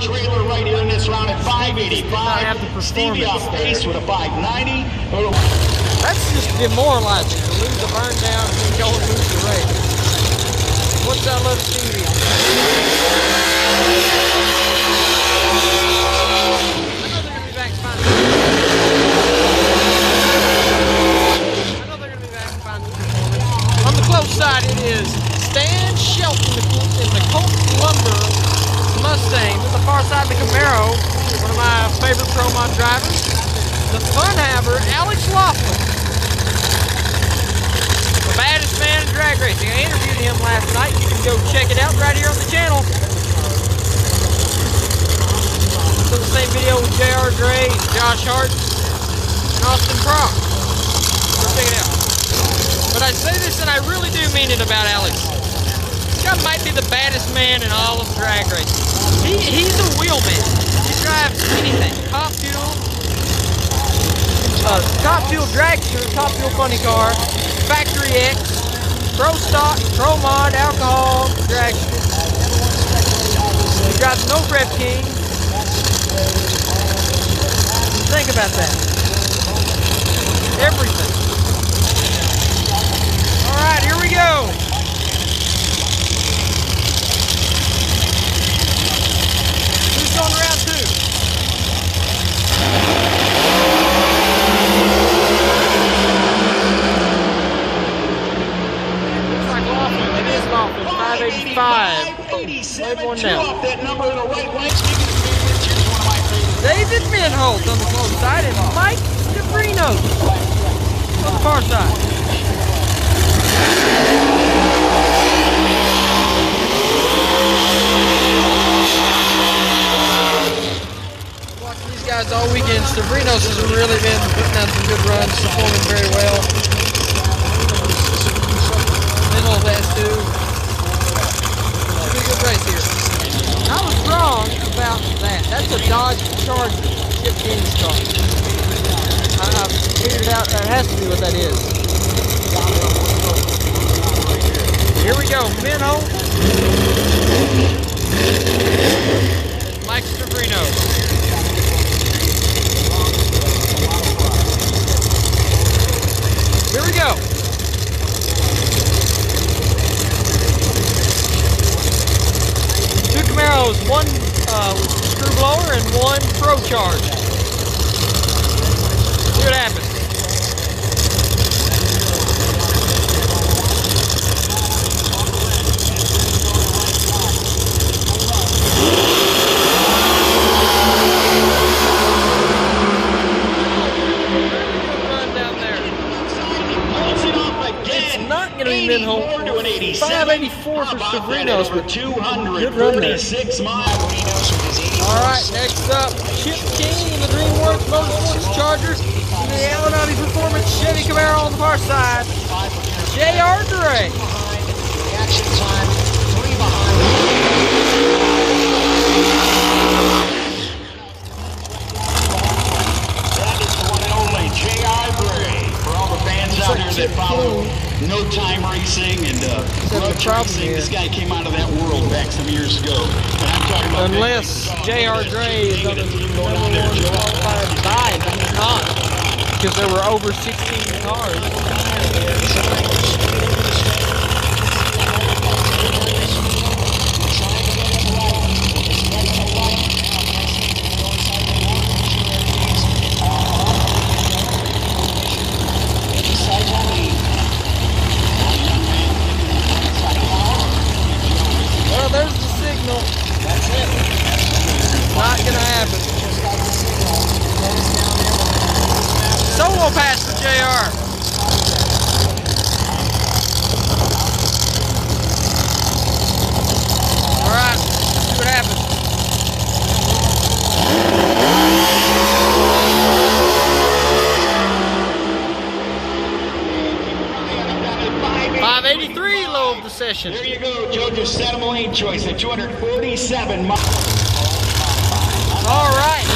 trailer right here in this round at Not have the 585. Stevie off performance pace with a 590. That's just demoralizing to lose a burn down and then go and lose the race. What's that love Stevie? I know they're going to be back to find performance. On the close side, it is Stan Shelton in the Colt Lumber Mustang. To the far side, the Camaro, one of my favorite Promod drivers. The fun haver, Alex Laughlin. The baddest man in drag racing. I interviewed him last night. You can go check it out right here on the channel. So the same video with J.R. Gray, Josh Hart, and Austin Croft. Go check it out. But I say this and I really do mean it about Alex. This guy might be the baddest man in all of drag racing. He's a wheelman. He drives anything. Top fuel dragster, top fuel funny car, Factory X, Pro Stock, Pro Mod, alcohol, dragster. He drives no Rev King. Think about that. Everything. Alright, here we go. Who's on round 2? It is Laughlin, 585. Wave one now. David Minholt on the close side and Mike DeBrino on the far side. Watching these guys all weekend. Sabrinos has really been putting out some good runs, performing very well. Minholt has too. Should be a good race here. I was wrong about that. That's a Dodge Charger, Chip Denny's car. I figured out that has to be what that is. Here we go, Minholt. Mike Sabrino. Here we go. Two Camaros, one screw blower and one Pro Charge. See what happens. Run down there. It's not going to be Minholt. 584 for Sabrinos, but good run there. Alright, next up, Chip King in the DreamWorks Motorsports Charger, and the Aeronautic Performance Chevy Camaro on the far side, J.R. Gray. Action time, 3 behind. That is the one and only J.R. Gray. For all the fans out here that follow No Time Racing and Grudge Racing, this guy came out of that world back some years ago. And I'm talking about Unless J.R. Gray is on the number one qualified side, he's not, because there were over 16 cars. Well, there's the signal. That's it. Not gonna happen. Solo pass for JR. Alright, see what happens. .583 low of the session. There you go, Jojo Saddam Lane choice at 247 miles. All right.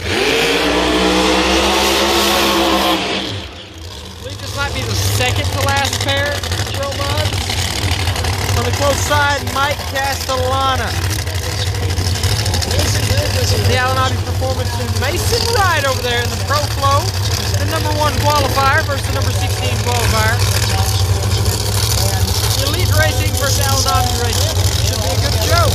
I believe this might be the second to last pair of Pro Mods. close side, Mike Castellana. The Allen Performance and Mason Wright over there in the Pro Flow. The number 1 qualifier versus the number 16 qualifier. Elite Racing versus Allen Racing. Should be a good show.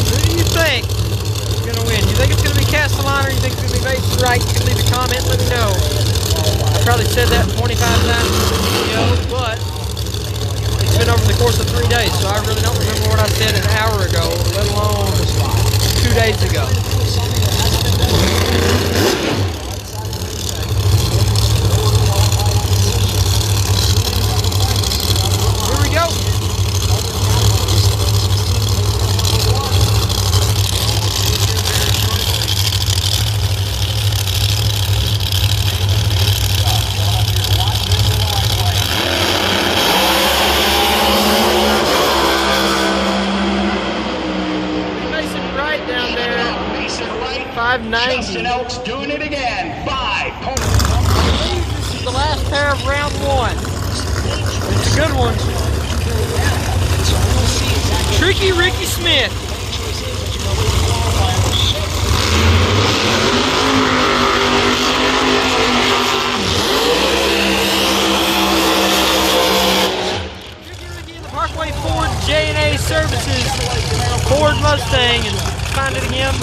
Who do you think is going to win? You think it's going to be Castellana or you think it's going to be Mason Wright? You can leave a comment, let me know. I probably said that 25 times in the video, but it's been over the course of 3 days, so I really don't remember what I said an hour ago, let alone 2 days ago. Here we go. Down there, 590. Justin Elk's doing it again. 5. This is the last pair of round 1. It's a good one. Tricky Ricky Smith. Tricky Ricky in the Parkway Ford J&A Services Ford Mustang, and finding him.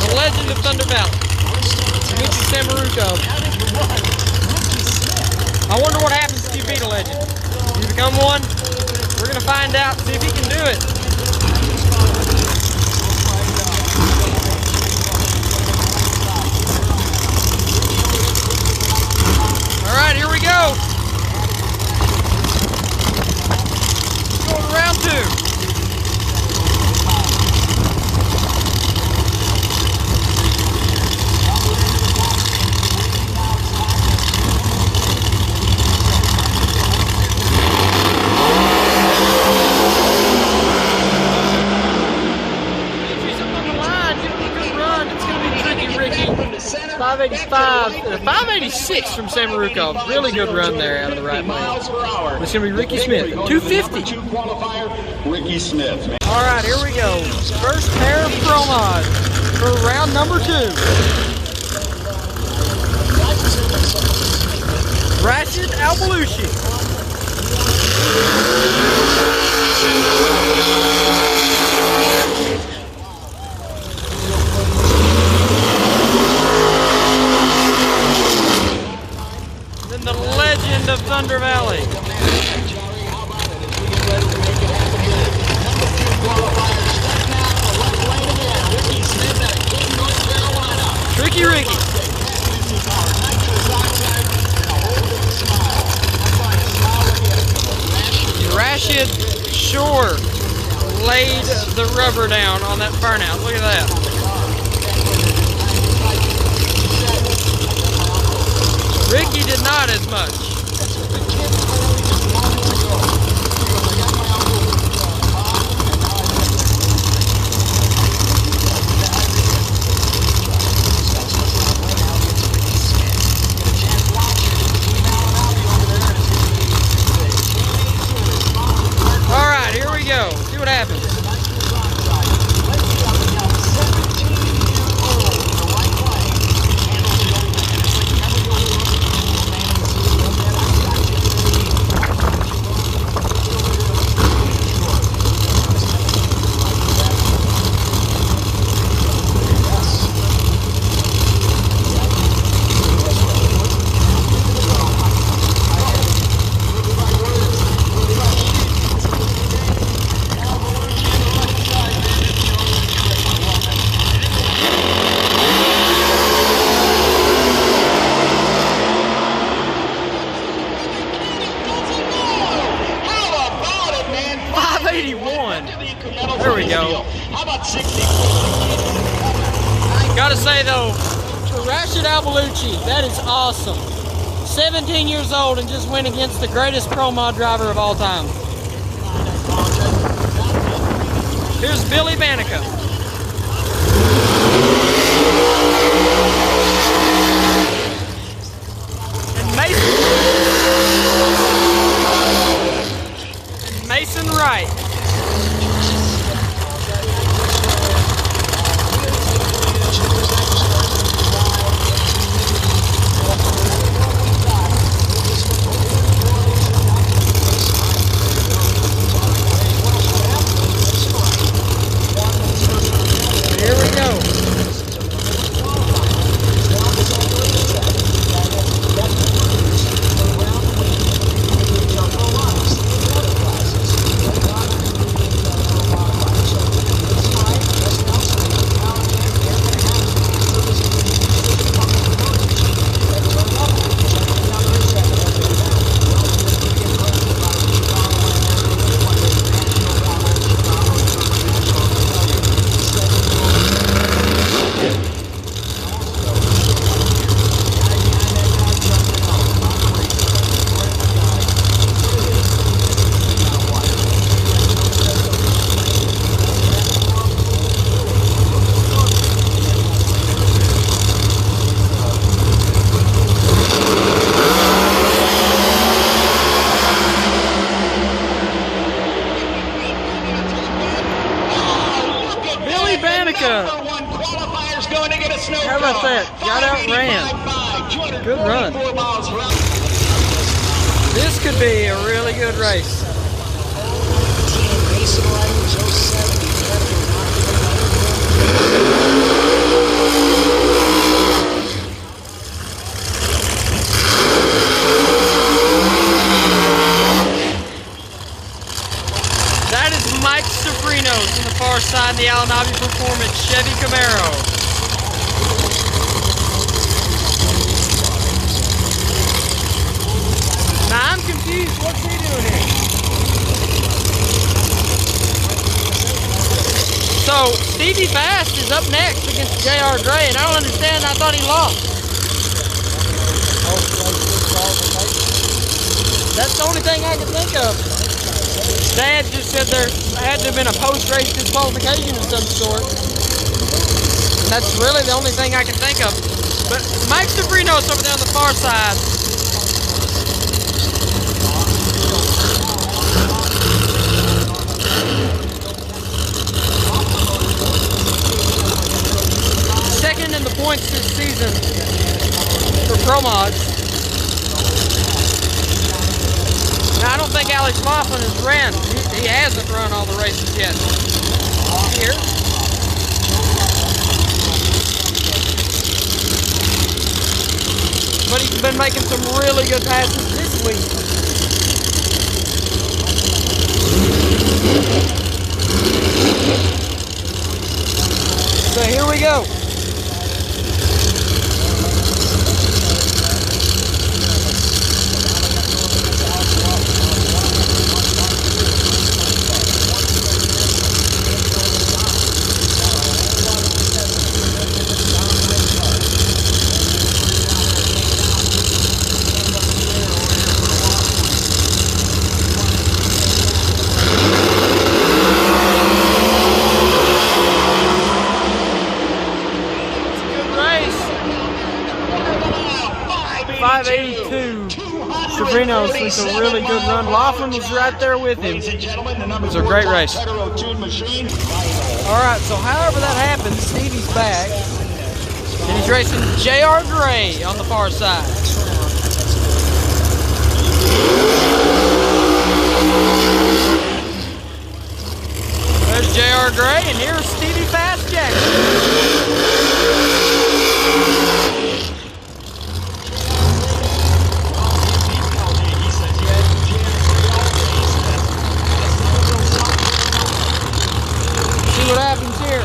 The legend of Thunder Valley, Mickey Samaruco. I wonder what happens if you beat a legend. You become one. We're going to find out, see if he can do it. All right, here we go. Going to round 2. Ricky, 585, 586 from Samaruco. Really good run there out of the right lane. It's going to be Ricky Smith, 250. Ricky Smith. All right, here we go. First pair of Promod for round number 2. Rashid Albalushi. The legend of Thunder Valley. Tricky Ricky. Rashid Shore laid the rubber down on that burnout. Look at that. Ricky did not as much. All right, here we go. See what happens. There we go. How about 60? Gotta say though, for Rashid Albalucci, that is awesome. 17 years old and just went against the greatest Pro Mod driver of all time. Here's Billy Banica. And Mason Wright. Here we go. How about that? Got outran. Good run. This could be a really good race. That is Mike Sofrinos on the far side, the Al-Nabi Performance Chevy Camaro. Now I'm confused. What's he doing here? So Stevie Fast is up next against J.R. Gray, and I don't understand. I thought he lost. That's the only thing I can think of. Dad just said there had to have been a post-race disqualification of some sort. And that's really the only thing I can think of. But Mike Sofrinos over there on the far side. Second in the points this season for Pro Mods. Now, I don't think Alex Laughlin has ran. He hasn't run all the races yet. Here. But he's been making some really good passes this week. So here we go. Sofrinos with a really good run. Laughlin was right there with him. It was a great race. Alright, so however that happens, Stevie's back. And he's racing J.R. Gray on the far side. There's J.R. Gray, and here's Stevie Fast Jackson. What happens here?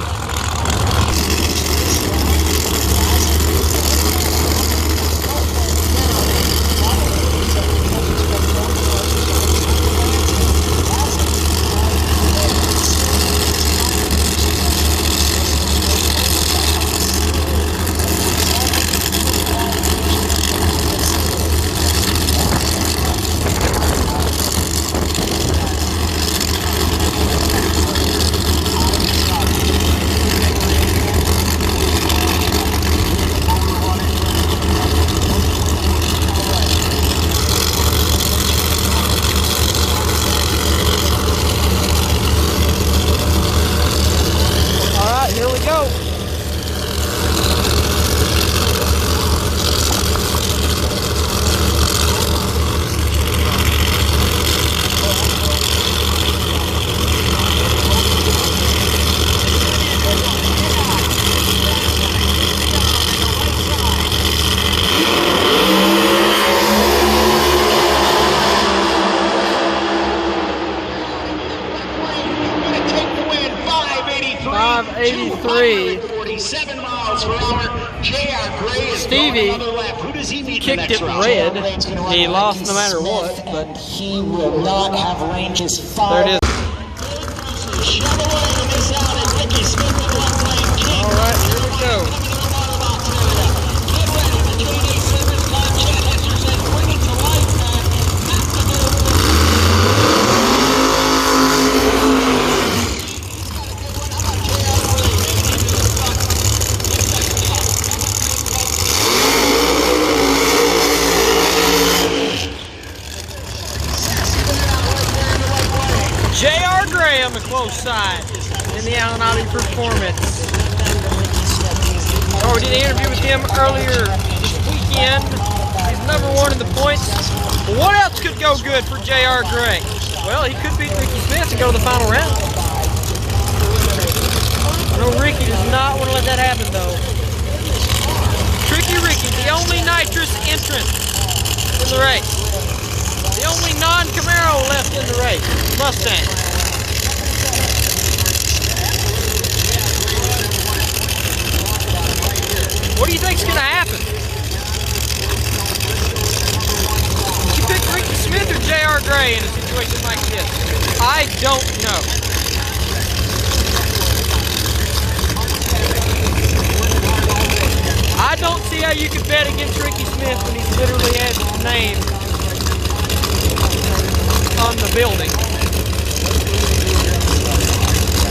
83. 47 miles per hour. J.R. Gray is Stevie another lap. Who does he meet kicked it red. He lost no matter what, but he will not have ranges. there it is. All right, here we go. J.R. Gray on the close side in the Alanati Performance. Oh, we did an interview with him earlier this weekend. He's number 1 in the points. But what else could go good for J.R. Gray? Well, he could beat Ricky Smith and go to the final round. I know Ricky does not want to let that happen, though. Tricky Ricky, the only nitrous entrant in the race. The only non-Camaro left in the race, Mustang. What do you think's gonna happen? Would you pick Ricky Smith or J.R. Gray in a situation like this? I don't know. I don't see how you could bet against Ricky Smith when he's literally had his name on the building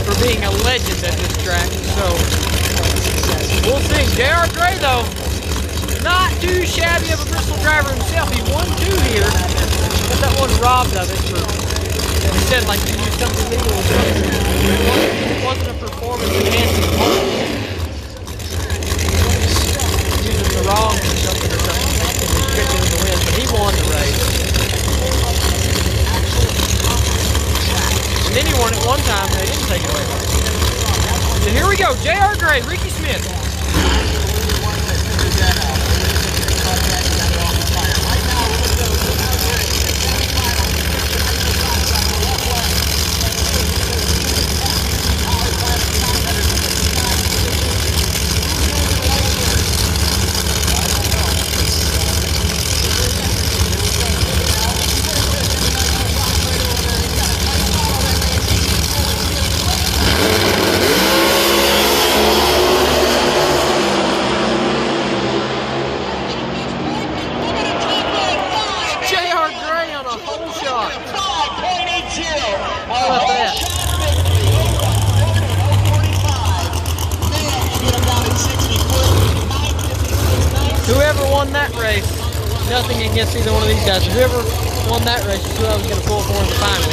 for being a legend at this track. So we'll see. J.R. Gray, though, not too shabby of a Bristol driver himself. He won 2 here, but that one robbed of it. He said, like, you used something legal or something. It wasn't a performance enhancing motor. Using the wrong or something. And he picked it in the win, but he won the race. And then he won it one time, and they didn't take it away from him. So here we go, J.R. Gray, Ricky Smith. Whoever won that race, nothing against either one of these guys. Whoever won that race is who I was going to pull for in the final.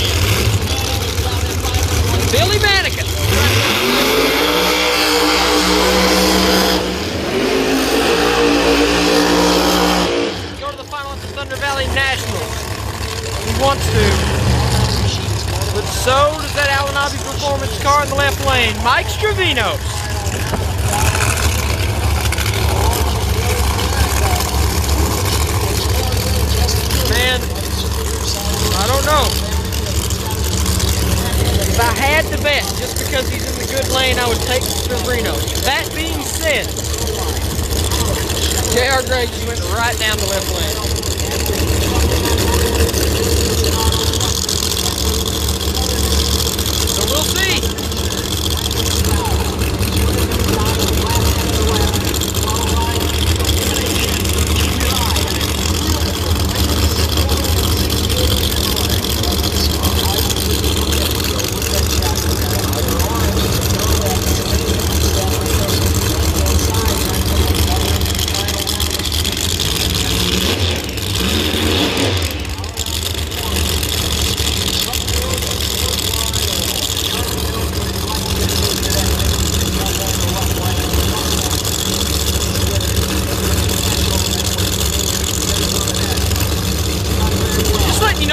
Billy Manikin. Go to the final at the Thunder Valley Nationals. He wants to. But so does that Alanati Performance car in the left lane, Mike Stravinos. Man, I don't know. If I had to bet, just because he's in the good lane, I would take Stravinos. That being said, J.R. Gray just went right down the left lane. So we'll see.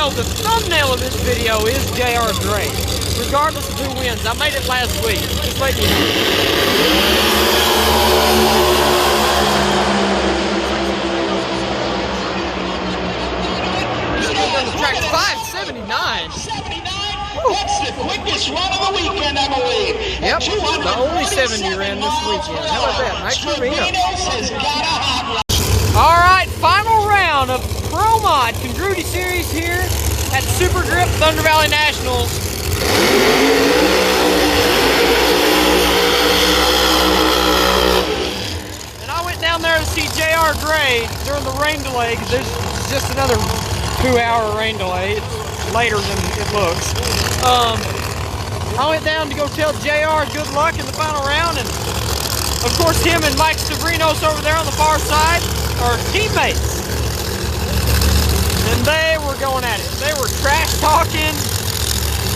The thumbnail of this video is J.R. Gray, regardless of who wins. I made it last week. Just let you know. On the track 579. That's the quickest run of the weekend, I believe. Yep, the only 70 ran this weekend. How about that? Mike Trevino. Has got a hot rod. All right, final round of Promod Congruity Series here at Super Grip Thunder Valley Nationals. And I went down there to see J.R. Gray during the rain delay, because there's just another 2-hour rain delay. It's later than it looks. I went down to go tell JR good luck in the final round, and of course him and Mike Stavrinos over there on the far side are teammates. And they were going at it. They were trash talking.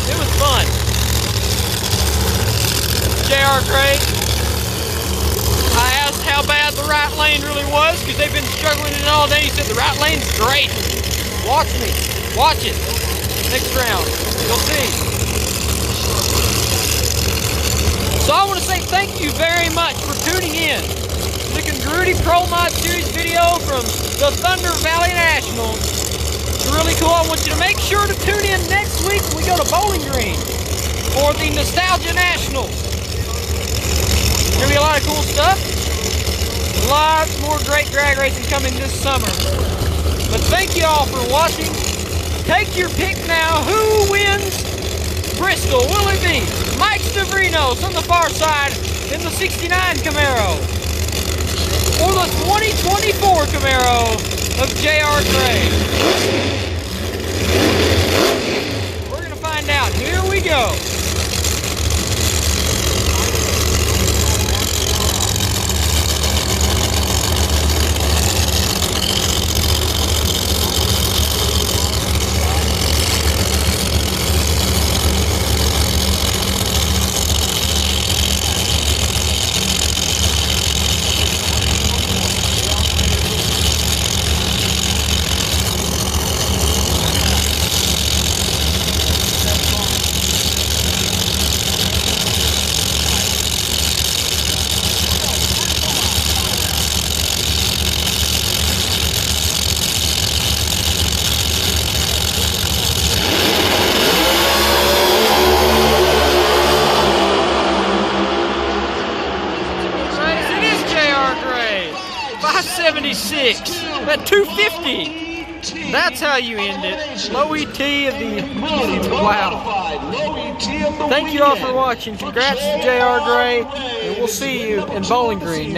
It was fun. JR Gray, I asked how bad the right lane really was, because they've been struggling in it all day. He said the right lane's great. Watch me. Watch it. Next round. You'll see. So I want to say thank you very much for tuning in to the Congruity Promod Series video from the Thunder Valley Nationals. It's really cool. I want you to make sure to tune in next week when we go to Bowling Green for the Nostalgia Nationals. There's going to be a lot of cool stuff. Lots more great drag racing coming this summer. But thank you all for watching. Take your pick now. Who wins Bristol? Will it be Mike Stavrinos on the far side in the 69 Camaro, or the 2024 Camaro of J.R. Gray? We're going to find out. Here we go. At 250. That's how you end it. Low ET of the wow. Thank you all for watching. Congrats to J.R. Gray, and we'll see you in Bowling Green next